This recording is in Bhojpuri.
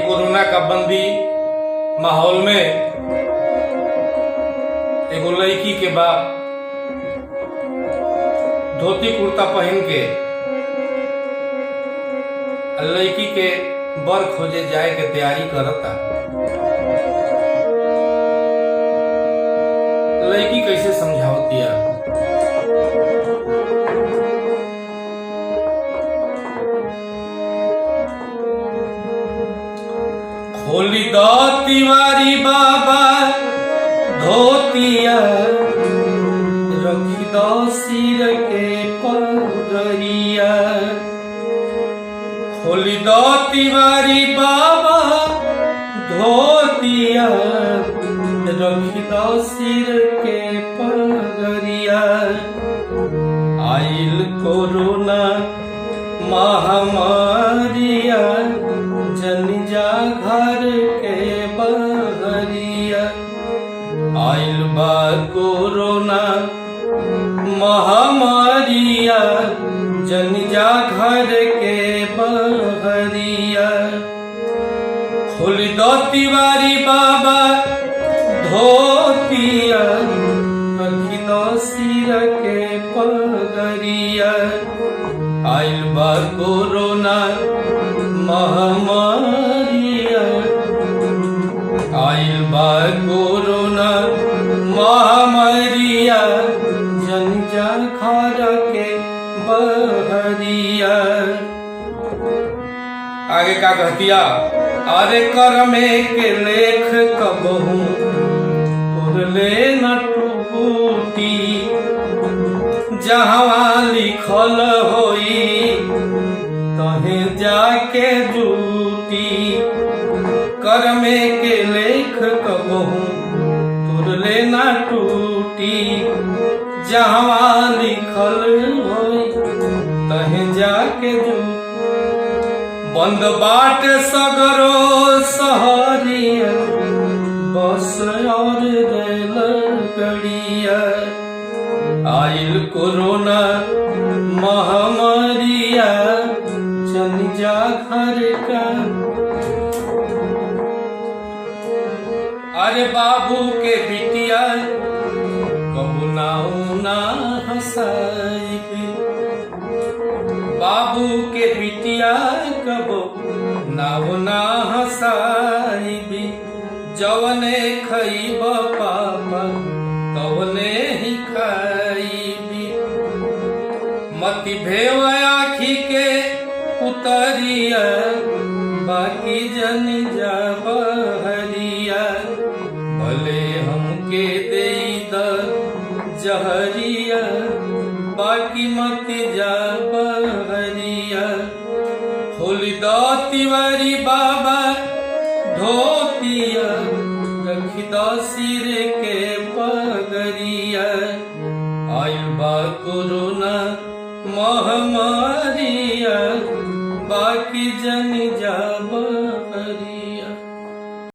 कोरोना का बंदी माहौल में एगो लड़की के बाप धोती कुर्ता पहन के लड़की के बर खोजे जाए के तैयारी करता। लड़की कैसे समझावती है? खोली दो तिवारी बाबा धोतिया, रखी दो सिर के पगड़िया। खोली दो तिवारी बाबा धोतिया, रखी दो सिर के पगड़िया। आइल कोरोना महामारिया, जन जा घर के बहरिया। आइल बा कोरोना महामारिया, जन जा घर के बहरिया। खोल दो तिवारी बाबा धोतिया, रखी दो सिर के पगड़िया। आइल बा कोरोना महामारिया, आइल बा कोरोना महामारिया, जन जा घर के बहरिया। आगे का कहतिया? अरे कर में के लेख कबहू तुरले न टूटी, जहाँ लिखल होई तहे जाके जूटी। कर में के लेख कबहू तुरले न टूटी, जहाँ लिखल होई तहे जाके जूटी। बंद बाट सगरो सहरिया, बस और रेल गड़िया। आइल कोरोना महामारिया, चल जा घर का। अरे बाबू के बिटिया कबू ना हंसाई, बाबू के बिटिया कबू ना हंसाई। जवने खइब पापा तवने ही खाइबी। मति भेव आखी के उतरिया, बाकी जन जा बहरिया। भले हमके दे द जहरिया, बाकी मत जा बहरिया। खोल दो तिवारी बाबा धोतिया, रखी दो सिर के पगड़िया। आइल बा कोरोना महामारिया, बाकी जन